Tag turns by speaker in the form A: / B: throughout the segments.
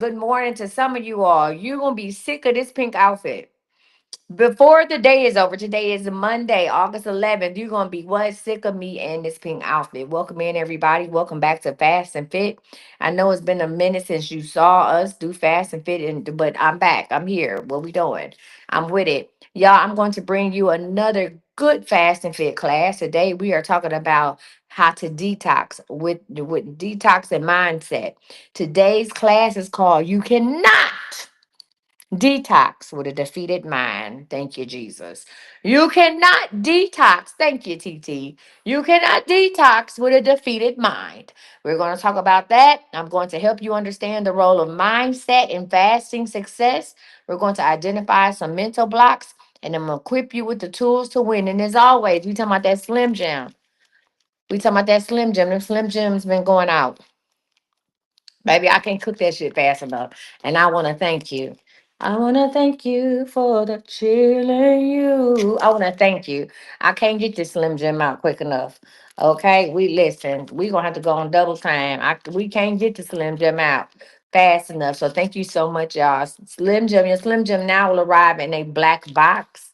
A: Good morning to some of you all. You're going to be sick of this pink outfit. Before the day is over, today is Monday, August 11th. You're going to be what? Sick of me and this pink outfit. Welcome in, everybody. Welcome back to Fast and Fit. I know it's been a minute since you saw us do Fast and Fit, but I'm back. I'm here. What we doing? I'm with it. Y'all, I'm going to bring you another good Fast and Fit class. Today, we are talking about how to detox with detox and mindset. Today's class is called You Cannot Detox with a Defeated Mind. Thank you, Jesus. You cannot detox. Thank you, TT. You cannot detox with a defeated mind. We're going to talk about that. I'm going to help you understand the role of mindset in fasting success. We're going to identify some mental blocks, and I'm going to equip you with the tools to win. And as always, we talking about that Slim Jim. We talking about that Slim Jim. Them Slim Jims been going out. Baby, I can't cook that shit fast enough. And I want to thank you. I want to thank you for the chill in you. I want to thank you. I can't get this Slim Jim out quick enough. Okay, we listen. We gonna have to go on double time. We can't get the Slim Jim out fast enough. So thank you so much, y'all. Your Slim Jim now will arrive in a black box.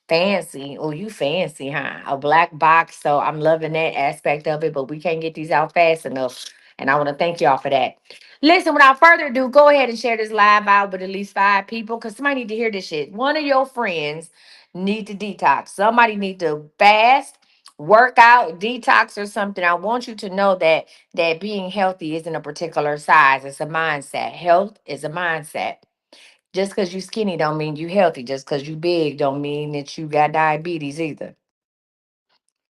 A: Fancy. Oh, you fancy, huh? A black box. So I'm loving that aspect of it, but we can't get these out fast enough. And I want to thank y'all for that. Listen, without further ado, go ahead and share this live out with at least 5 people because somebody need to hear this shit. One of your friends need to detox. Somebody need to fast, work out, detox or something. I want you to know that being healthy isn't a particular size. It's a mindset. Health is a mindset. Just because you skinny don't mean you healthy. Just because you big don't mean that you got diabetes either.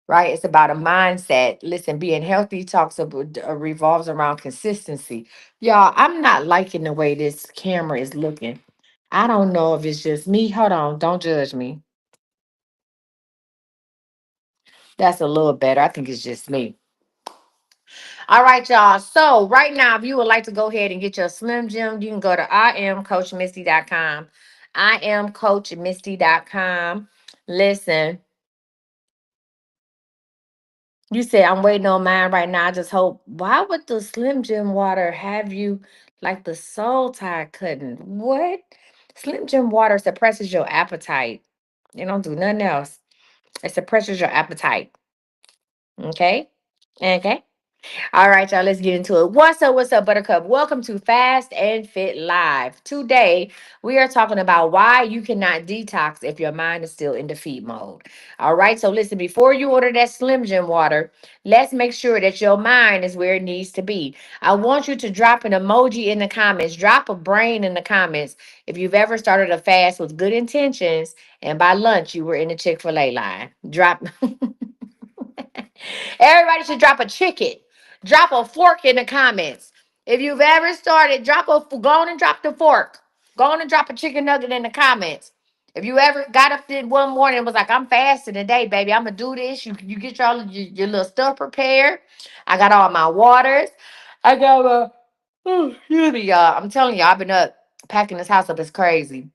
A: Right? It's about a mindset. Listen, being healthy talks about revolves around consistency. Y'all, I'm not liking the way this camera is looking. I don't know if it's just me. Hold on, don't judge me. That's a little better. I think it's just me. All right, y'all. So right now, if you would like to go ahead and get your Slim Jim, you can go to IamCoachMisty.com. IamCoachMisty.com. Listen, you say I'm waiting on mine right now. I just hope. Why would the Slim Jim water have you like the soul tie cutting? What? Slim Jim water suppresses your appetite. It don't do nothing else. It suppresses your appetite. Okay. Okay. All right, y'all, let's get into it. What's up, Buttercup? Welcome to Fast and Fit Live. Today, we are talking about why you cannot detox if your mind is still in defeat mode. All right, so listen, before you order that Slim Jim water, let's make sure that your mind is where it needs to be. I want you to drop an emoji in the comments, drop a brain in the comments if you've ever started a fast with good intentions and by lunch you were in the Chick-fil-A line. Drop. Everybody should drop a chicken. Drop a fork in the comments. If you've ever started, go on and drop the fork. Go on and drop a chicken nugget in the comments. If you ever got up there one morning and was like, I'm fasting today, baby. I'm gonna do this. You get your little stuff prepared. I got all my waters. I got excuse me, y'all. I'm telling y'all, I've been up packing this house up. It's crazy.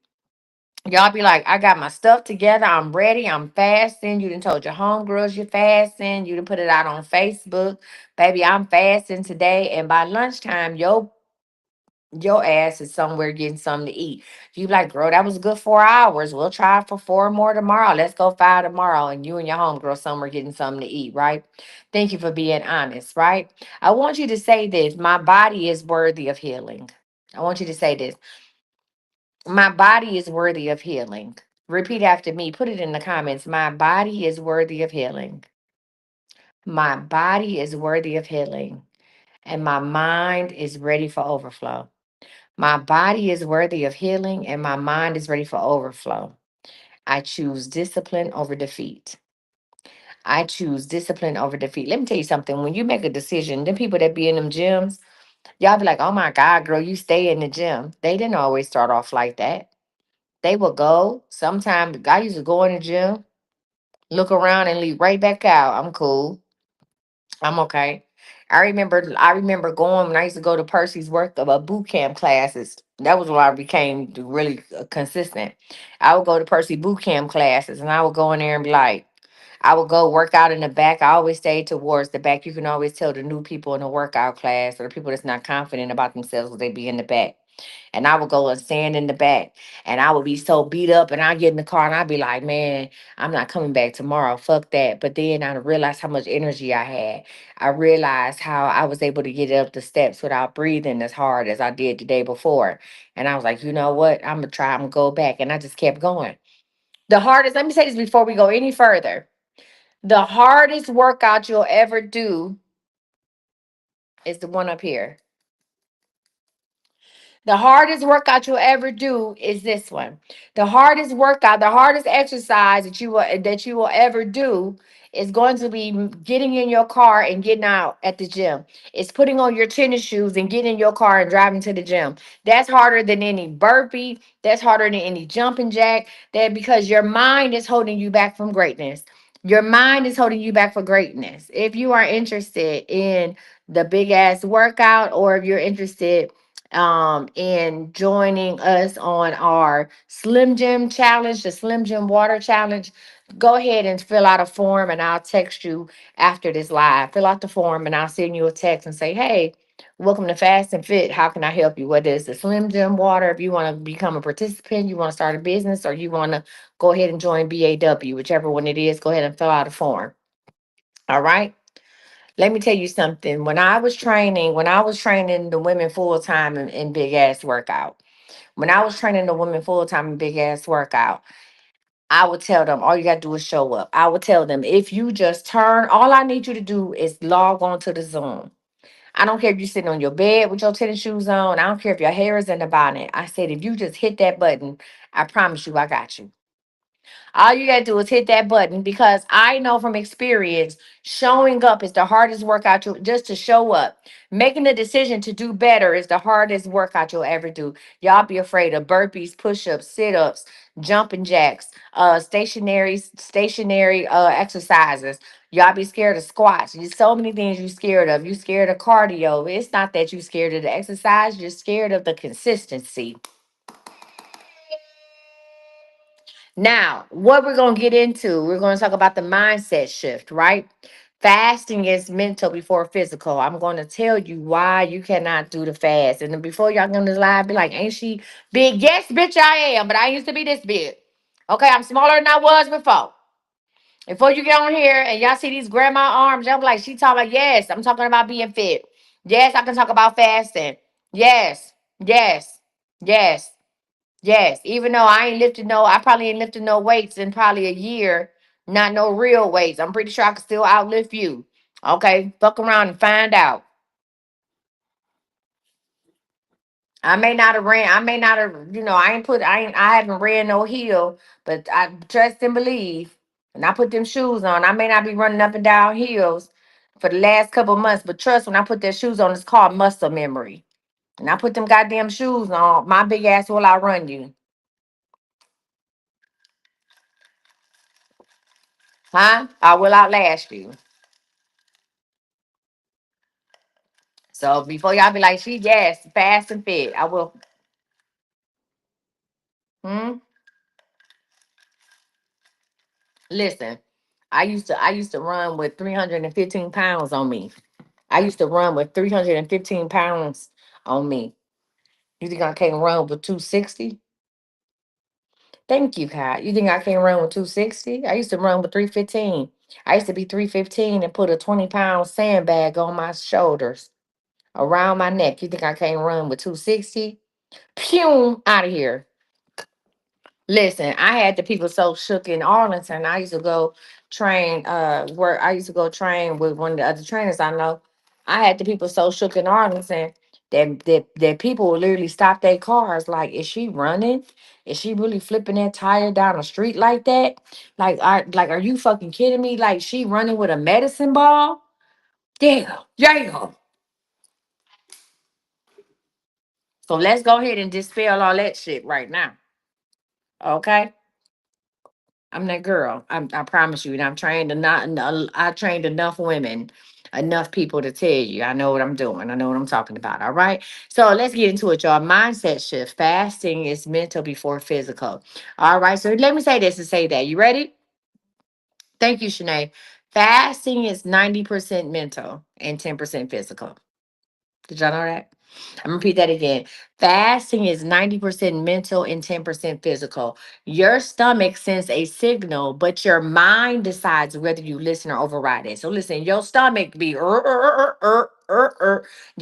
A: Y'all be like, I got my stuff together. I'm ready. I'm fasting. You done told your homegirls you're fasting. You done put it out on Facebook. Baby, I'm fasting today. And by lunchtime, your ass is somewhere getting something to eat. You be like, girl, that was a good 4 hours. We'll try for 4 more tomorrow. Let's go 5 tomorrow. And you and your homegirl somewhere getting something to eat, right? Thank you for being honest, right? I want you to say this. My body is worthy of healing. I want you to say this. My body is worthy of healing. Repeat after me. Put it in the comments. My body is worthy of healing. My body is worthy of healing. And my mind is ready for overflow. My body is worthy of healing and my mind is ready for overflow. I choose discipline over defeat. I choose discipline over defeat. Let me tell you something. When you make a decision, them people that be in them gyms, y'all be like, oh my God, girl, you stay in the gym. They didn't always start off like that. They will go. Sometimes I used to go in the gym, look around and leave right back out. I'm cool. I'm okay. I remember going when I used to go to Percy's work of a boot camp classes. That was when I became really consistent. I would go to Percy boot camp classes and I would go in there and be like, I would go work out in the back. I always stay towards the back. You can always tell the new people in the workout class or the people that's not confident about themselves, they be in the back. And I would go and stand in the back, and I would be so beat up, and I get in the car and I'd be like, man, I'm not coming back tomorrow. Fuck that. But then I realized how much energy I had. I realized how I was able to get up the steps without breathing as hard as I did the day before. And I was like, you know what? I'm gonna try, I'm gonna go back. And I just kept going. The hardest, let me say this before we go any further. The hardest workout you'll ever do is the one up here. The hardest workout you'll ever do is this one. The hardest workout, the hardest exercise that you will ever do is going to be getting in your car and getting out at the gym. It's putting on your tennis shoes and getting in your car and driving to the gym. That's harder than any burpee. That's harder than any jumping jack. That because your mind is holding you back from greatness. Your mind is holding you back for greatness. If you are interested in the big ass workout, or if you're interested in joining us on our Slim Jim challenge, the Slim Jim Water Challenge, go ahead and fill out a form and I'll text you after this live. Fill out the form and I'll send you a text and say, hey, welcome to Fast and Fit. How can I help you? Whether it's the Slim Jim Water, if you want to become a participant, you want to start a business, or you want to go ahead and join BAW, whichever one it is, go ahead and fill out a form. All right. Let me tell you something. When I was training the women full time in big ass workout, when I was training the women full time in big ass workout, I would tell them all you gotta do is show up. I would tell them if you just turn, all I need you to do is log on to the Zoom. I don't care if you're sitting on your bed with your tennis shoes on. I don't care if your hair is in the bonnet. I said if you just hit that button, I promise you I got you. All you gotta do is hit that button, because I know from experience, showing up is the hardest workout just to show up. Making the decision to do better is the hardest workout you'll ever do. Y'all be afraid of burpees, push-ups, sit-ups, jumping jacks, stationary exercises. Y'all be scared of squats. There's so many things you scared of. You scared of cardio. It's not that you scared of the exercise, you're scared of the consistency. Now, what we're going to get into, we're going to talk about the mindset shift, right? Fasting is mental before physical. I'm going to tell you why you cannot do the fast. And then before y'all come to this live, be like, ain't she big? Yes, bitch, I am, but I used to be this big. Okay, I'm smaller than I was before. Before you get on here and y'all see these grandma arms, y'all be like, she talking about, yes, I'm talking about being fit. Yes, I can talk about fasting. Yes, yes, yes. Yes, even though I probably ain't lifted no weights in probably a year, not no real weights. I'm pretty sure I can still outlift you. Okay, fuck around and find out. I may not have, I haven't ran no hill, but I trust and believe. And I put them shoes on. I may not be running up and down hills for the last couple of months, but trust when I put their shoes on, it's called muscle memory. And I put them goddamn shoes on, my big ass will outrun you. Huh? I will outlast you. So before y'all be like, she yes, fast and fit. I will. Hmm? Listen, I used to run with 315 pounds on me. I used to run with 315 pounds on me. You think I can't run with 260? Thank you, Kai. You think I can't run with 260? I used to run with 315. I used to be 315 and put a 20-pound sandbag on my shoulders around my neck. You think I can't run with 260? Pew out of here. Listen, I had the people so shook in Arlington. I used to go train with one of the other trainers I know. I had the people so shook in Arlington that people would literally stop their cars. Like, is she running? Is she really flipping that tire down the street like that? Are you fucking kidding me? Like, she running with a medicine ball? Damn, yeah. So let's go ahead and dispel all that shit right now. Okay? I'm that girl. I promise you. And I trained enough women, enough people to tell you I know what I'm doing. I know what I'm talking about. All right. So let's get into it, y'all. Mindset shift. Fasting is mental before physical. All right. So let me say this and say that. You ready? Thank you, Shanae. Fasting is 90% mental and 10% physical. Did y'all know that? I'm gonna repeat that again. Fasting is 90% mental and 10% physical. Your stomach sends a signal, but your mind decides whether you listen or override it. So listen, your stomach be your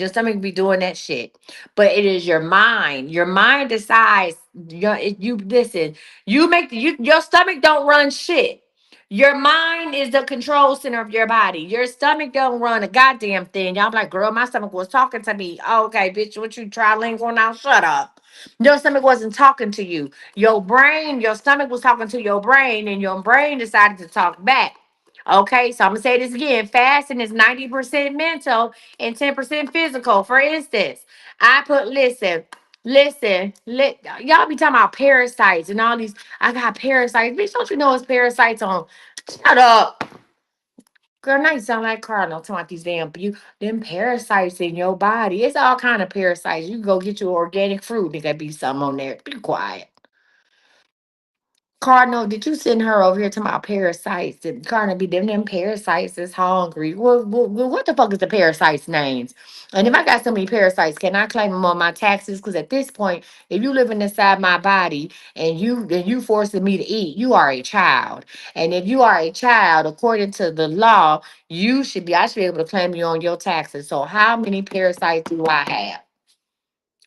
A: stomach be doing that shit. But it is your mind. Your mind decides you listen, you make your stomach don't run shit. Your mind is the control center of your body. Your stomach don't run a goddamn thing. Y'all be like, girl, my stomach was talking to me. Okay, bitch, what you trilingual now? Shut up. Your stomach wasn't talking to you. Your brain, your stomach was talking to your brain, and your brain decided to talk back. Okay, so I'm gonna say this again. Fasting is 90% mental and 10% physical. For instance, I put y'all be talking about parasites and all these. I got parasites. Bitch, don't you know it's parasites on? Shut up. Girl, now you sound like Cardinal talking about these them parasites in your body. It's all kind of parasites. You can go get your organic fruit. There could be some on there. Be quiet. Cardinal, did you send her over here talking about parasites? And Cardinal be them parasites is hungry. What the fuck is the parasites' names? And if I got so many parasites, can I claim them on my taxes? Because at this point, if you living inside my body and you forcing me to eat, you are a child. And if you are a child, according to the law, I should be able to claim you on your taxes. So how many parasites do I have?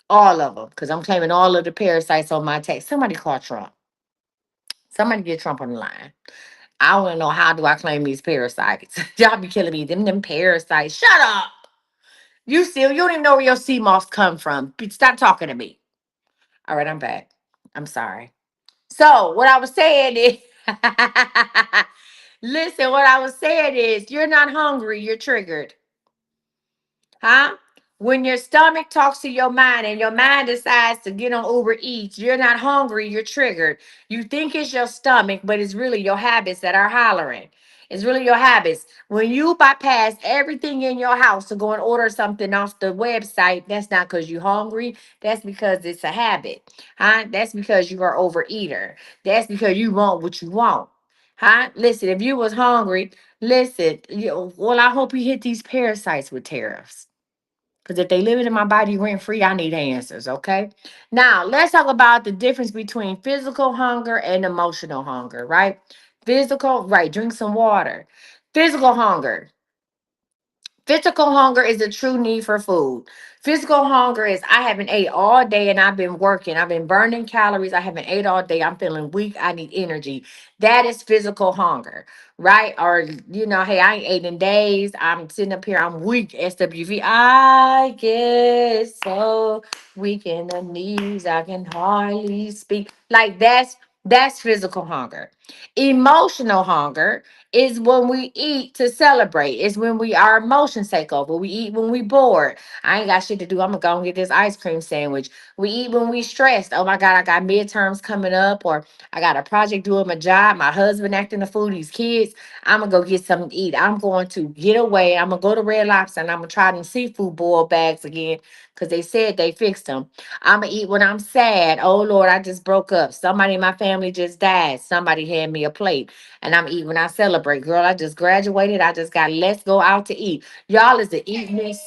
A: All of them, because I'm claiming all of the parasites on my tax. Somebody call Trump. Somebody get Trump on the line. I want to know, how do I claim these parasites? Y'all be killing me. Them parasites. Shut up. You don't even know where your sea moths come from. Stop talking to me. All right, I'm back. I'm sorry. So what I was saying is, listen, what I was saying is, you're not hungry. You're triggered. Huh? When your stomach talks to your mind and your mind decides to get on Uber Eats, you're not hungry, you're triggered. You think it's your stomach, but it's really your habits that are hollering. It's really your habits. When you bypass everything in your house to go and order something off the website, that's not because you're hungry. That's because it's a habit. Huh? That's because you are overeater. That's because you want what you want. Huh? Listen, if you was hungry, listen, well, I hope you hit these parasites with tariffs. Because if they living in my body rent free, I need answers. Okay. Now let's talk about the difference between physical hunger and emotional hunger, right? Physical, right? Drink some water. Physical hunger. Physical hunger is a true need for food. Physical hunger is I haven't ate all day and I've been working. I've been burning calories. I haven't ate all day. I'm feeling weak. I need energy. That is physical hunger, right? Or, hey, I ain't ate in days. I'm sitting up here. I'm weak. SWV. I get so weak in the knees. I can hardly speak. Like that's physical hunger. Emotional hunger is when we eat to celebrate. It's when our emotions take over. We eat when we bored. I ain't got shit to do. I'm gonna go and get this ice cream sandwich. We eat when we stressed. Oh my God, I got midterms coming up, or I got a project doing my job. My husband acting the food, these kids. I'm gonna go get something to eat. I'm going to get away. I'm gonna go to Red Lobster and I'm gonna try them seafood boil bags again because they said they fixed them. I'm gonna eat when I'm sad. Oh Lord, I just broke up. Somebody in my family just died. Somebody had me a plate and I'm eating when I celebrate. Girl, I just graduated. I just got let's go out to eat. Y'all is the eatingest.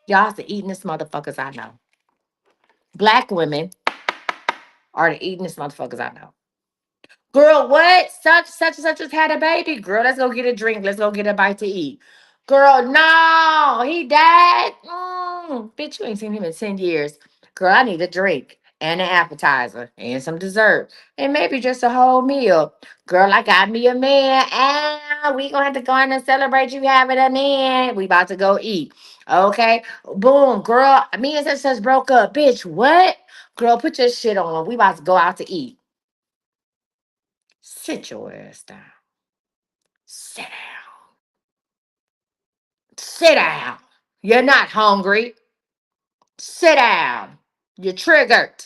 A: Y'all is the eatingest motherfuckers I know. Black women are the eatingest motherfuckers I know. Girl, what? Such and such has had a baby. Girl, let's go get a drink. Let's go get a bite to eat. Girl, no, he died. Bitch, you ain't seen him in 10 years. Girl, I need a drink and an appetizer and some dessert and maybe just a whole meal. Girl, I got me a man. And we gonna have to go in and celebrate you having a man. We about to go eat. Okay. Boom, girl. Me and such broke up. Bitch, what? Girl, put your shit on. We about to go out to eat. Sit your ass down. Sit down. Sit down. You're not hungry. Sit down. You're triggered.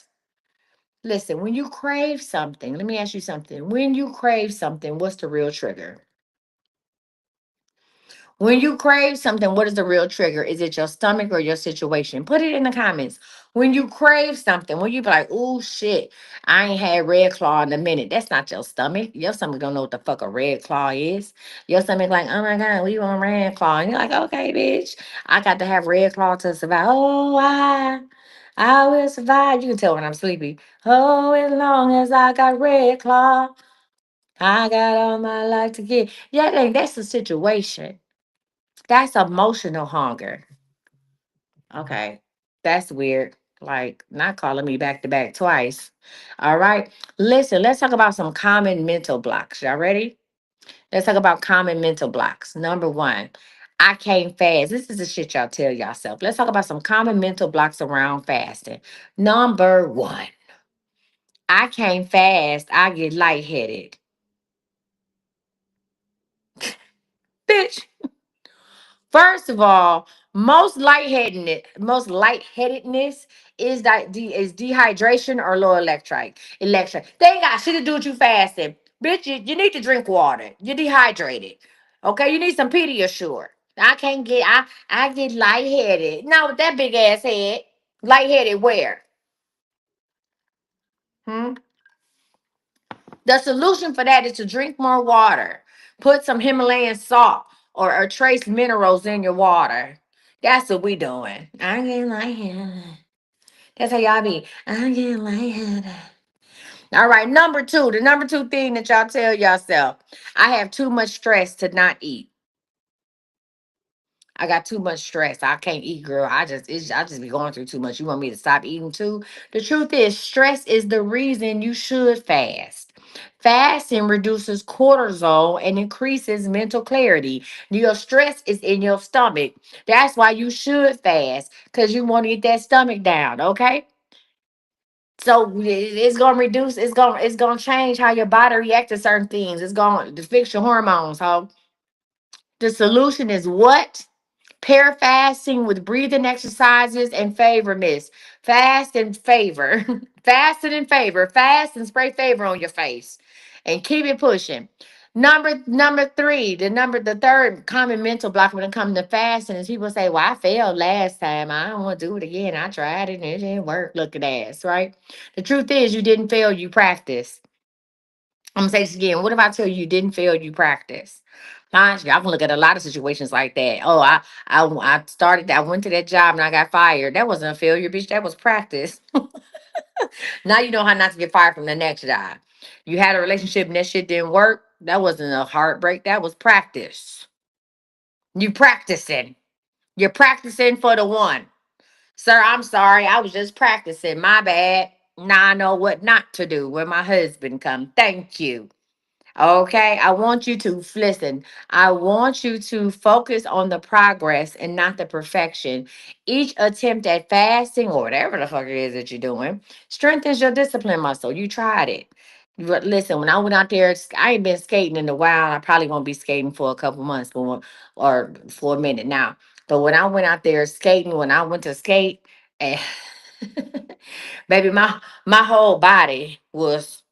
A: Listen, when you crave something, let me ask you something. When you crave something, what's the real trigger? When you crave something, what is the real trigger? Is it your stomach or your situation? Put it in the comments. When you crave something, when you be like, oh shit, I ain't had Red Claw in a minute. That's not your stomach. Your stomach don't know what the fuck a Red Claw is. Your stomach like, oh my God, we want Red Claw. And you're like, okay, bitch. I got to have Red Claw to survive. Oh, I will survive. You can tell when I'm sleepy. Oh, as long as I got Red Claw, I got all my life to give. Yeah, that's the situation. That's emotional hunger. Okay. That's weird. Like not calling me back to back twice. All right. Listen, let's talk about some common mental blocks. Y'all ready? Let's talk about common mental blocks. Number one, I can't fast. This is the shit y'all tell yourself. Let's talk about some common mental blocks around fasting. Number one, I can't fast. I get lightheaded. Bitch. First of all, most lightheadedness is is dehydration or low electrolyte. They ain't got shit to do with you fasting. Bitch, you need to drink water. You're dehydrated. Okay, you need some Pediasure. I get lightheaded. Not with that big ass head. Lightheaded where? Hmm? The solution for that is to drink more water. Put some Himalayan salt or trace minerals in your water. That's what we doing. I get lightheaded. That's how y'all be. I get lightheaded. All right, number two. The number two thing that y'all tell yourself. I have too much stress to not eat. I got too much stress. I can't eat, girl. I just be going through too much. You want me to stop eating too? The truth is, stress is the reason you should fast. Fasting reduces cortisol and increases mental clarity. Your stress is in your stomach. That's why you should fast, because you want to get that stomach down, okay? So it's gonna reduce, it's gonna change how your body reacts to certain things. It's gonna fix your hormones. So the solution is what? Pair fasting with breathing exercises and favor mist. Fast and favor. Fast and in favor. Fast and spray favor on your face. And keep it pushing. Number three, the third common mental block when it comes to fasting is people say, well, I failed last time. I don't want to do it again. I tried it and it didn't work. Look at ass, right? The truth is you didn't fail, you practiced. I'm gonna say this again. What if I tell you didn't fail, you practice? Honestly, I can look at a lot of situations like that. Oh, I started. I went to that job and I got fired. That wasn't a failure, bitch. That was practice. Now you know how not to get fired from the next job. You had a relationship and that shit didn't work. That wasn't a heartbreak. That was practice. You practicing. You're practicing for the one. Sir, I'm sorry. I was just practicing. My bad. Now I know what not to do when my husband come. Thank you. Okay, I want you to listen. I want you to focus on the progress and not the perfection. Each attempt at fasting or whatever the fuck it is that you're doing strengthens your discipline muscle. You tried it. But listen, when I went out there, I ain't been skating in a while. I probably won't be skating for a couple months, or for a minute now. But when I went out there skating, when I went to skate, and baby, my whole body was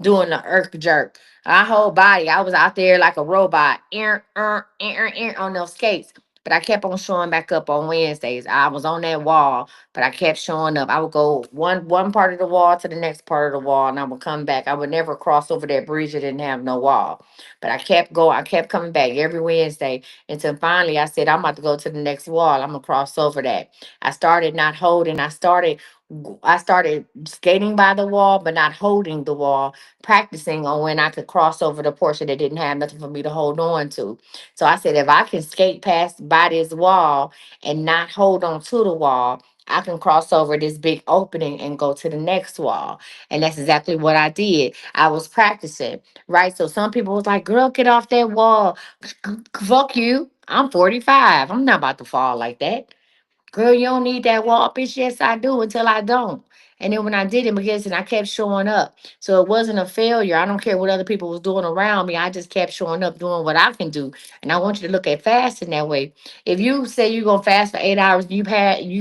A: doing the irk jerk. My whole body, I was out there like a robot, on those skates. But I kept on showing back up on Wednesdays. I was on that wall, but I kept showing up. I would go one part of the wall to the next part of the wall, and I would come back. I would never cross over that bridge that didn't have no wall. But I kept going. I kept coming back every Wednesday until finally I said, I'm about to go to the next wall. I'm gonna cross over that. I started not holding. I started skating by the wall, but not holding the wall, practicing on when I could cross over the portion that didn't have nothing for me to hold on to. So I said, if I can skate past by this wall and not hold on to the wall, I can cross over this big opening and go to the next wall. And that's exactly what I did. I was practicing, right? So some people was like, girl, get off that wall. Fuck you. I'm 45. I'm not about to fall like that. Girl, you don't need that wall, bitch. Yes, I do until I don't. And then when I did it, because and I kept showing up. So it wasn't a failure. I don't care what other people was doing around me. I just kept showing up, doing what I can do. And I want you to look at fasting that way. If you say you're gonna fast for 8 hours, you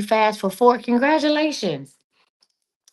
A: fast for four, congratulations.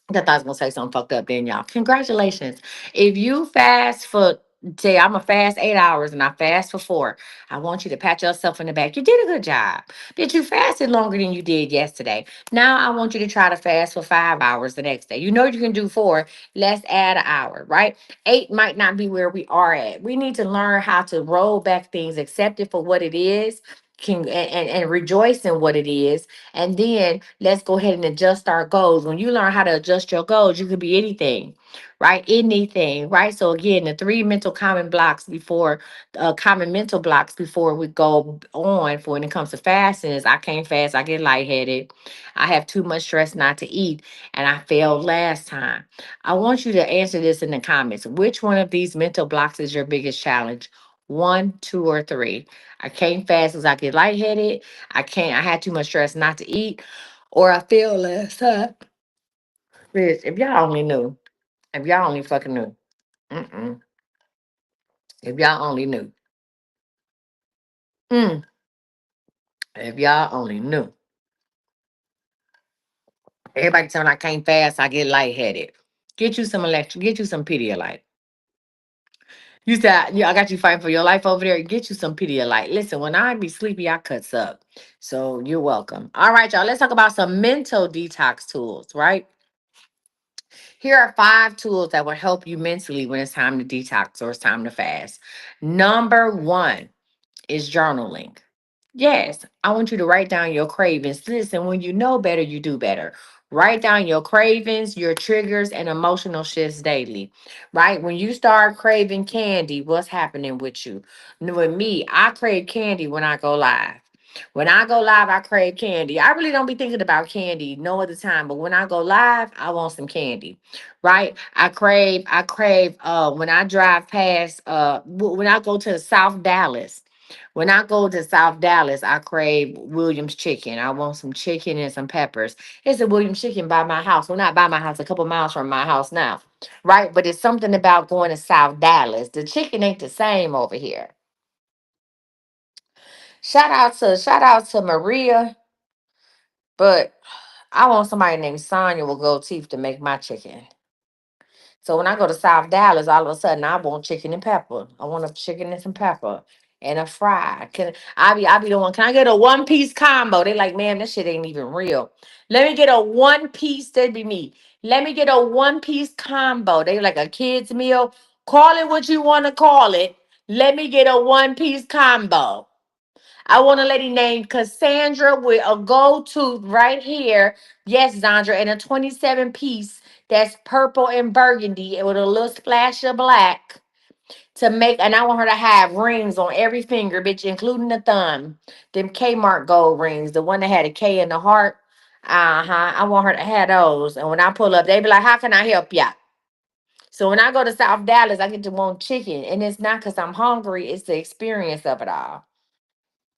A: I thought I was gonna say something fucked up then, y'all. Congratulations. If you fast for say I'm a fast 8 hours and I fast for 4. I want you to pat yourself in the back. You did a good job. But you fasted longer than you did yesterday. Now I want you to try to fast for 5 hours the next day. You know you can do 4. Let's add an hour, right? 8 might not be where we are at. We need to learn how to roll back things, accept it for what it is. And rejoice in what it is, and then let's go ahead and adjust our goals. When you learn how to adjust your goals, you can be anything, right? Anything, right? So again, the three mental common blocks before common mental blocks before we go on for when it comes to fasting is I can't fast, I get lightheaded, I have too much stress not to eat, and I failed last time. I want you to answer this in the comments. Which one of these mental blocks is your biggest challenge? One, two, or three. I can't fast because I get lightheaded. I had too much stress not to eat, or I failed last time. Bitch, if y'all only knew. If y'all only fucking knew. Mm-mm. If y'all only knew. Mm. If y'all only knew. Everybody telling I can't fast, I get lightheaded. Get you some electric, get you some Pedialyte. You said, yeah, I got you fighting for your life over there. Get you some Pedialyte. Listen, when I be sleepy, I cuts up. So you're welcome. All right, y'all. Let's talk about some mental detox tools, right? Here are 5 tools that will help you mentally when it's time to detox or it's time to fast. Number 1 is journaling. Yes, I want you to write down your cravings. Listen, when you know better, you do better. Write down your cravings, your triggers, and emotional shifts daily. Right? When you start craving candy, what's happening with you? With me, I crave candy when I go live. When I go live, I crave candy. I really don't be thinking about candy no other time, but when I go live, I want some candy. Right? I crave when I drive past when I go to South Dallas. When I go to South Dallas, I crave Williams chicken. I want some chicken and some peppers. It's a Williams chicken by my house. Well, not by my house, a couple miles from my house now. Right? But it's something about going to South Dallas. The chicken ain't the same over here. Shout out to Maria, but I want somebody named Sonya with gold teeth to make my chicken. So when I go to South Dallas, all of a sudden I want chicken and pepper. I want a chicken and some pepper and a fry. Can I be the one? Can I get a 1 piece combo? They like, man, that shit ain't even real. Let me get a 1 piece. That'd be me. Let me get a 1 piece combo. They like a kid's meal. Call it what you want to call it. Let me get a 1 piece combo. I want a lady named Cassandra with a gold tooth right here. Yes, Zandra, and a 27 piece that's purple and burgundy and with a little splash of black to make. And I want her to have rings on every finger, bitch, including the thumb. Them Kmart gold rings, the one that had a K in the heart. Uh-huh. I want her to have those. And when I pull up, they be like, how can I help ya? So when I go to South Dallas, I get to want chicken. And it's not because I'm hungry, it's the experience of it all.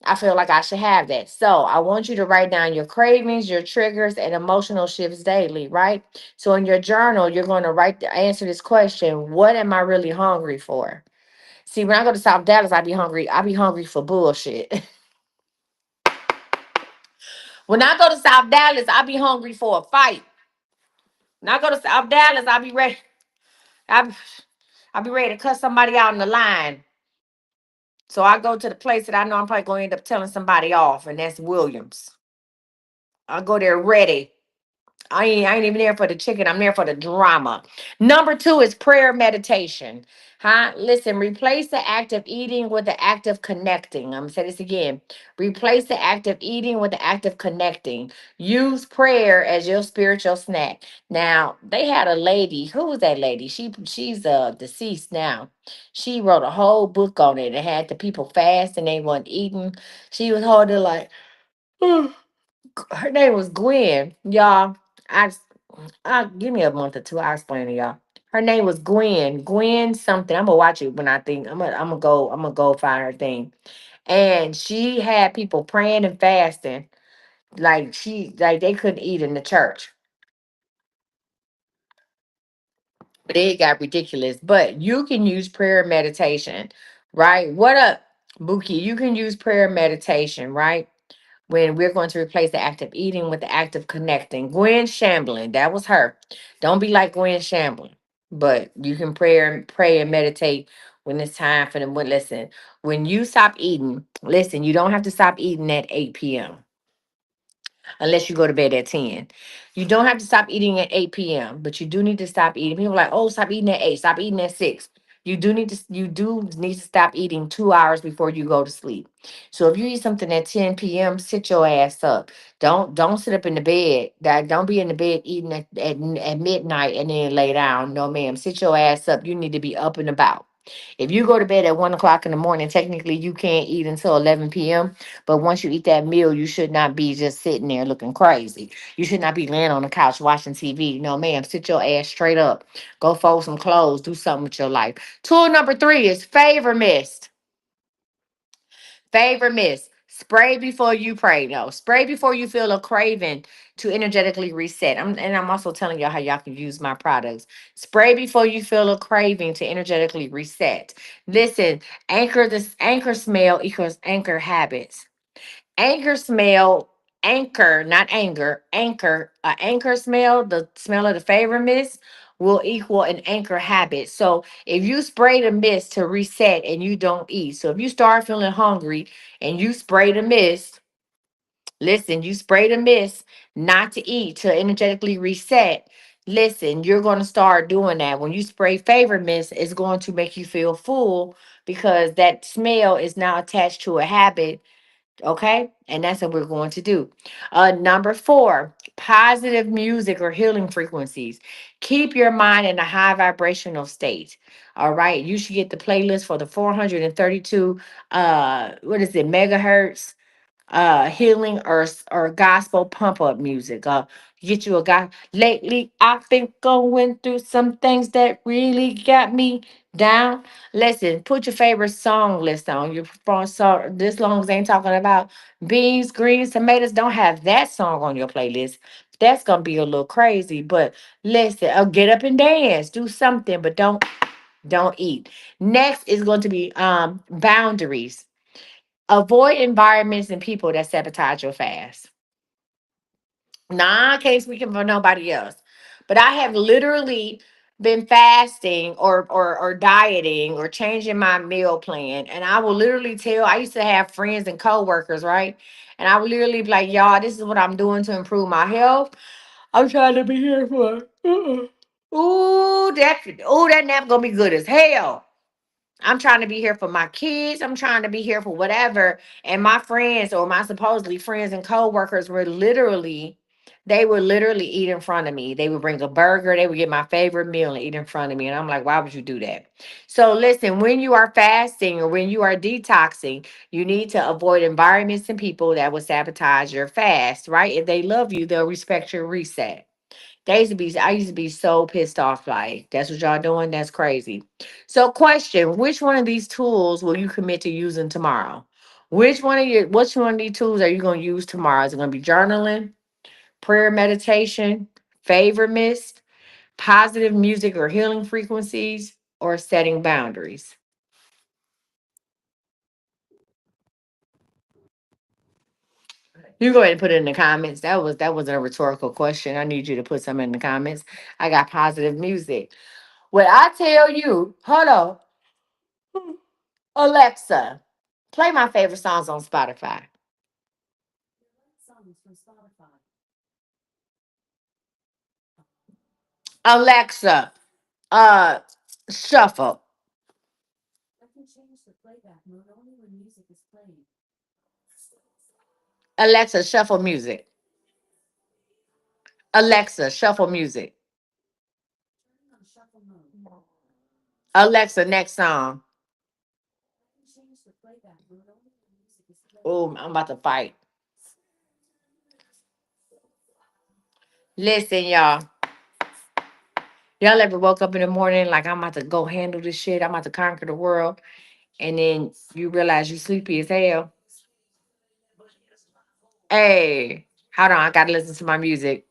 A: I feel like I should have that. So I want you to write down your cravings, your triggers, and emotional shifts daily, right? So in your journal, you're going to answer this question: what am I really hungry for? See, when I go to South Dallas, I be hungry. I be hungry for bullshit. When I go to South Dallas, I be hungry for a fight. When I go to South Dallas, I be ready. I I be ready to cut somebody out in the line. So I go to the place that I know I'm probably going to end up telling somebody off, and that's Williams. I go there ready. I ain't even there for the chicken. I'm there for the drama. Number 2 is prayer meditation. Huh? Listen, replace the act of eating with the act of connecting. I'm gonna say this again. Replace the act of eating with the act of connecting. Use prayer as your spiritual snack. Now, they had a lady. Who was that lady? She's deceased now. She wrote a whole book on it. It had the people fast and they weren't eating. She was holding like her name was Gwen, y'all. I give me a month or two. I'll explain to y'all. Her name was Gwen. Gwen something. I'm gonna watch it when I think I'm gonna go find her thing. And she had people praying and fasting. Like they couldn't eat in the church. But it got ridiculous. But you can use prayer and meditation, right? What up, Buki? You can use prayer and meditation, right? When we're going to replace the act of eating with the act of connecting. Gwen Shamblin, that was her. Don't be like Gwen Shamblin, but you can pray and meditate when it's time for them. When listen, when you stop eating, listen, you don't have to stop eating at 8 p.m. unless you go to bed at 10. You don't have to stop eating at 8 p.m., but you do need to stop eating. People are like, oh, stop eating at 8, stop eating at 6. You do need to stop eating 2 hours before you go to sleep. So if you eat something at 10 p.m., sit your ass up. Don't sit up in the bed. Don't be in the bed eating at midnight and then lay down. No, ma'am. Sit your ass up. You need to be up and about. If you go to bed at 1 o'clock in the morning, technically you can't eat until 11 p.m. But once you eat that meal, you should not be just sitting there looking crazy. You should not be laying on the couch watching TV. No, ma'am. Sit your ass straight up. Go fold some clothes. Do something with your life. Tool number 3 is favor mist. Favor mist. Spray before you pray. No, spray before you feel a craving to energetically reset. And I'm also telling y'all how y'all can use my products. Spray before you feel a craving to energetically reset. Listen, anchor smell equals anchor habits. Anchor smell, anchor, not anger, anchor, anchor smell, the smell of the favor mist will equal an anchor habit. So if you spray the mist to reset and you don't eat, so if you start feeling hungry and you spray the mist, listen, you spray the mist not to eat to energetically reset. Listen, you're going to start doing that. When you spray favor mist, it's going to make you feel full because that smell is now attached to a habit. Okay. And that's what we're going to do. Number 4, positive music or healing frequencies. Keep your mind in a high vibrational state. All right. You should get the playlist for the 432, what is it, megahertz healing or gospel pump up music. Get you a guy. Lately, I've been going through some things that really got me down. Listen, put your favorite song list on your phone. So this longs ain't talking about beans, greens, tomatoes. Don't have that song on your playlist. That's gonna be a little crazy. But listen, get up and dance, do something, but don't eat. Next is going to be boundaries. Avoid environments and people that sabotage your fast. Nah, I can't speak for nobody else. But I have literally been fasting or dieting or changing my meal plan. And I will literally tell, I used to have friends and coworkers, right? And I would literally be like, y'all, this is what I'm doing to improve my health. I'm trying to be here for. That nap gonna be good as hell. I'm trying to be here for my kids. I'm trying to be here for whatever. And my friends or my supposedly friends and coworkers they would literally eat in front of me. They would bring a burger. They would get my favorite meal and eat in front of me. And I'm like, why would you do that? So listen, when you are fasting or when you are detoxing, you need to avoid environments and people that will sabotage your fast, right? If they love you, they'll respect your reset. I used to be so pissed off. Like, that's what y'all doing? That's crazy. So, question, which one of these tools will you commit to using tomorrow? Which one of these tools are you going to use tomorrow? Is it going to be journaling, prayer meditation, favor mist, positive music or healing frequencies, or setting boundaries? You go ahead and put it in the comments. That was a rhetorical question. I need you to put some in the comments. I got positive music. When I tell you, hold on, Alexa, play my favorite songs on Spotify. Alexa, uh, shuffle. Alexa, shuffle music. Alexa, shuffle music. Alexa, next song. Oh, I'm about to fight. Listen, y'all. Y'all ever woke up in the morning like I'm about to go handle this shit? I'm about to conquer the world. And then you realize you sleepy as hell. Hey, hold on. I got to listen to my music.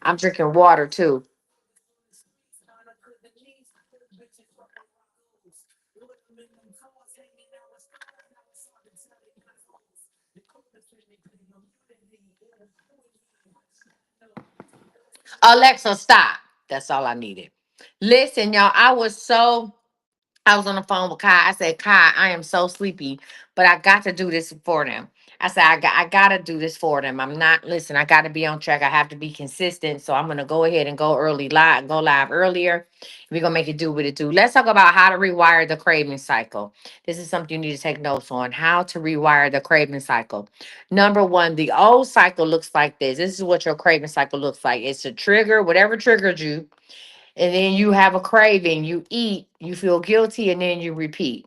A: I'm drinking water too. Alexa, stop. That's all I needed. Listen, y'all, I was so I was on the phone with Kai. I said, Kai, I am so sleepy, but I got to do this for them. I said, I gotta do this for them. I'm not listen, I gotta be on track. I have to be consistent. So I'm gonna go ahead and go live earlier. We're gonna make it do what it do. Let's talk about how to rewire the craving cycle. This is something you need to take notes on. How to rewire the craving cycle. Number one, the old cycle looks like this. This is what your craving cycle looks like. It's a trigger, whatever triggered you, and then you have a craving, you eat, you feel guilty, and then you repeat.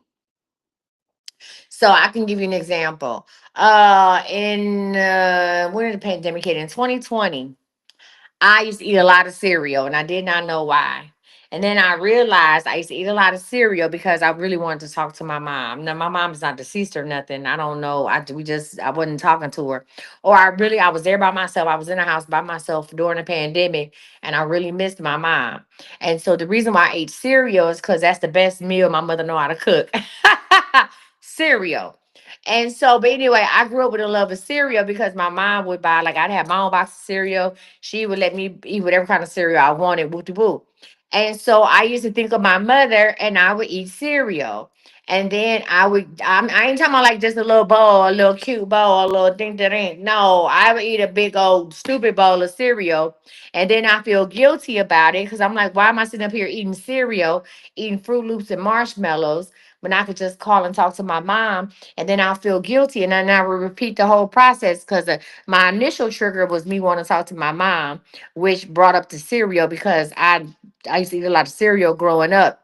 A: So I can give you an example. In when did the pandemic hit? In 2020, I used to eat a lot of cereal and I did not know why. And then I realized I used to eat a lot of cereal because I really wanted to talk to my mom. Now my mom's not deceased or nothing. I don't know. I wasn't talking to her. Or I was there by myself. I was in the house by myself during the pandemic and I really missed my mom. And so the reason why I ate cereal is because that's the best meal my mother know how to cook. Cereal. And so, but anyway, I grew up with a love of cereal because my mom would buy, like, I'd have my own box of cereal. She would let me eat whatever kind of cereal I wanted, whoop de whoop. And so I used to think of my mother and I would eat cereal. And then I ain't talking about like just a little bowl, a little cute bowl, a little ding ding. No, I would eat a big old stupid bowl of cereal. And then I feel guilty about it because I'm like, why am I sitting up here eating cereal, eating Fruit Loops and marshmallows when I could just call and talk to my mom? And then I'll feel guilty. And then I will repeat the whole process because my initial trigger was me wanting to talk to my mom, which brought up the cereal because I used to eat a lot of cereal growing up.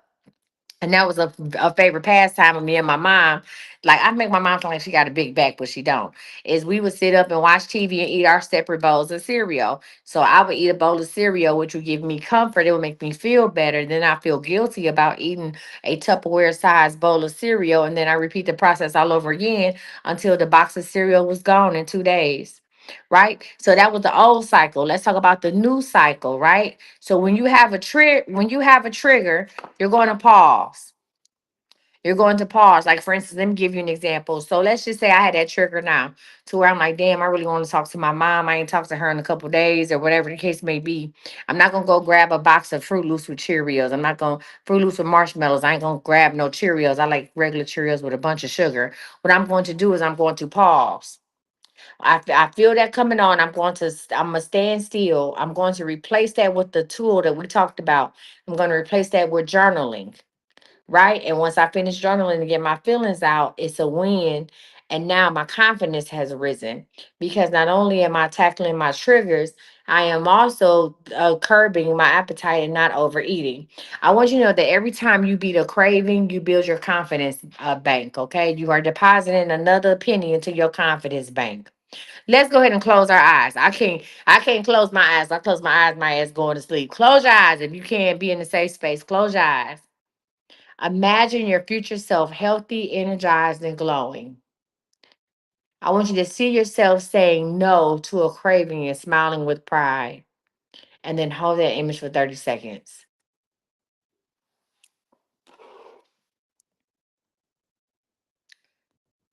A: And that was a favorite pastime of me and my mom. Like I make my mom feel like she got a big back, but she don't. Is we would sit up and watch TV and eat our separate bowls of cereal. So I would eat a bowl of cereal, which would give me comfort. It would make me feel better. Then I feel guilty about eating a Tupperware sized bowl of cereal. And then I repeat the process all over again until the box of cereal was gone in 2 days. Right. So that was the old cycle. Let's talk about the new cycle, right? So when you have a trigger, you're going to pause. You're going to pause. Like, for instance, let me give you an example. So let's just say I had that trigger now to where I'm like, damn, I really want to talk to my mom. I ain't talked to her in a couple days or whatever the case may be. I'm not going to go grab a box of Fruit Loops with Cheerios. I'm not going to Fruit Loops with marshmallows. I ain't going to grab no Cheerios. I like regular Cheerios with a bunch of sugar. What I'm going to do is I'm going to pause. I feel that coming on. I'm gonna stand still. I'm going to replace that with the tool that we talked about. I'm going to replace that with journaling, right? And once I finish journaling and get my feelings out, it's a win. And now my confidence has risen because not only am I tackling my triggers, I am also curbing my appetite and not overeating. I want you to know that every time you beat a craving, you build your confidence bank. Okay, you are depositing another penny into your confidence bank. Let's go ahead and close our eyes. I can't close my eyes. I close my eyes, my ass going to sleep. Close your eyes if you can't be in a safe space. Close your eyes. Imagine your future self healthy, energized, and glowing. I want you to see yourself saying no to a craving and smiling with pride. And then hold that image for 30 seconds.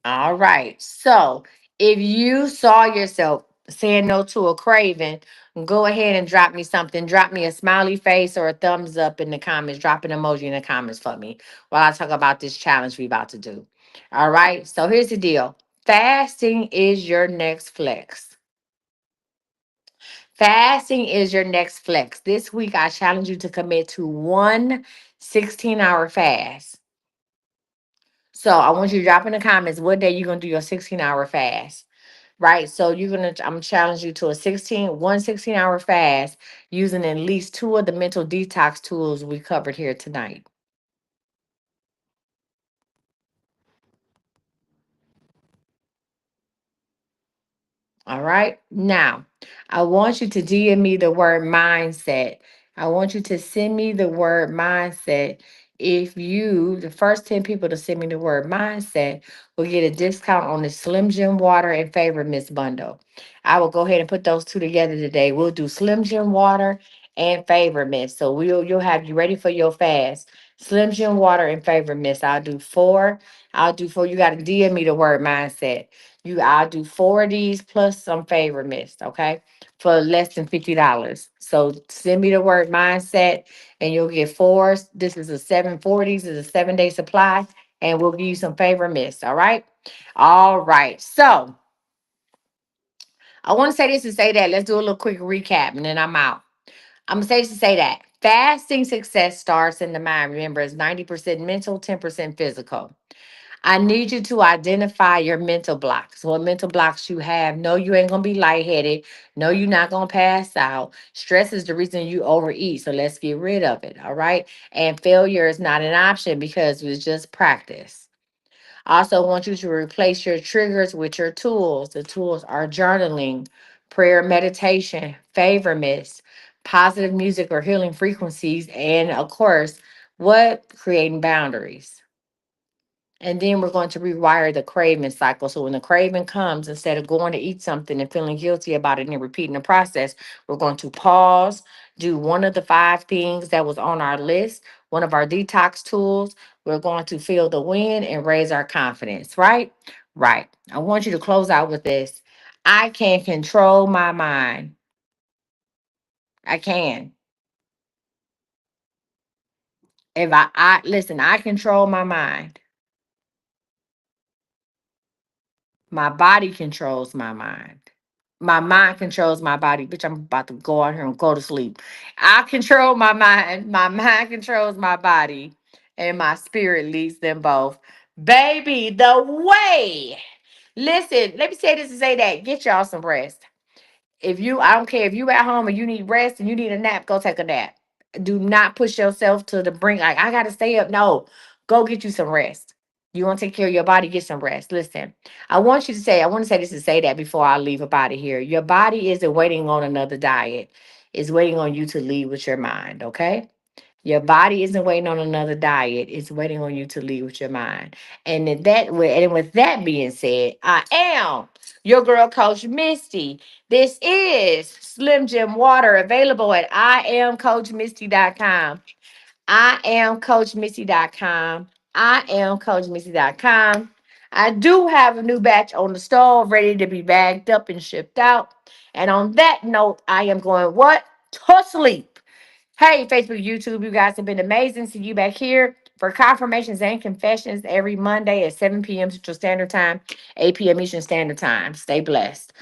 A: All right. So if you saw yourself saying no to a craving, go ahead and drop me something. Drop me a smiley face or a thumbs up in the comments. Drop an emoji in the comments for me while I talk about this challenge we about to do. All right. So here's the deal. Fasting is your next flex. Fasting is your next flex. This week, I challenge you to commit to one 16-hour fast. So I want you to drop in the comments what day you're gonna do your 16-hour fast. Right. So I'm challenge you to a 16-hour fast using at least two of the mental detox tools we covered here tonight. All right. Now, I want you to DM me the word mindset. I want you to send me the word mindset. The first 10 people to send me the word mindset will get a discount on the Slim Jim Water and Favorite Miss bundle. I will go ahead and put those two together today. We'll do Slim Jim Water and Favorite Miss. So you'll have you ready for your fast. Slim Jim Water and Favorite Miss. I'll do four. You got to DM me the word mindset. I'll do 4 of these plus some favor mist, okay? For less than $50. So send me the word mindset and you'll get four. This is a 740s, is a 7-day supply, and we'll give you some favor mist. All right. All right. So I want to say this and say that. Let's do a little quick recap and then I'm out. I'm gonna say this to say that fasting success starts in the mind. Remember, it's 90% mental, 10% physical. I need you to identify your mental blocks. What mental blocks you have. No, you ain't gonna be lightheaded. No, you're not gonna pass out. Stress is the reason you overeat. So let's get rid of it. All right. And failure is not an option because it's just practice. I also want you to replace your triggers with your tools. The tools are journaling, prayer, meditation, favor mist, positive music or healing frequencies, and of course, what? Creating boundaries. And then we're going to rewire the craving cycle. So when the craving comes, instead of going to eat something and feeling guilty about it and repeating the process, we're going to pause, do one of the 5 things that was on our list, one of our detox tools. We're going to feel the win and raise our confidence, right? Right. I want you to close out with this. I can control my mind. I can. If I listen, I control my mind. My body controls my mind. My mind controls my body. Bitch, I'm about to go out here and go to sleep. I control my mind. My mind controls my body. And my spirit leads them both. Baby, the way. Listen, let me say this and say that. Get y'all some rest. If you, I don't care if you at home and you need rest and you need a nap, go take a nap. Do not push yourself to the brink. Like, I got to stay up. No, go get you some rest. You want to take care of your body, get some rest. Listen, I want to say this to say that before I leave up out of here. Your body isn't waiting on another diet. It's waiting on you to lead with your mind, okay? Your body isn't waiting on another diet. It's waiting on you to lead with your mind. And with that being said, I am your girl coach Misty. This is Slim Jim Water available at iamcoachmisty.com. iamcoachmisty.com. iamcoachmisty.com. I do have a new batch on the stove ready to be bagged up and shipped out. And on that note, I am going what? To sleep. Hey, Facebook, YouTube, you guys have been amazing. See you back here for confirmations and confessions every Monday at 7 p.m. Central Standard Time, 8 p.m. Eastern Standard Time. Stay blessed.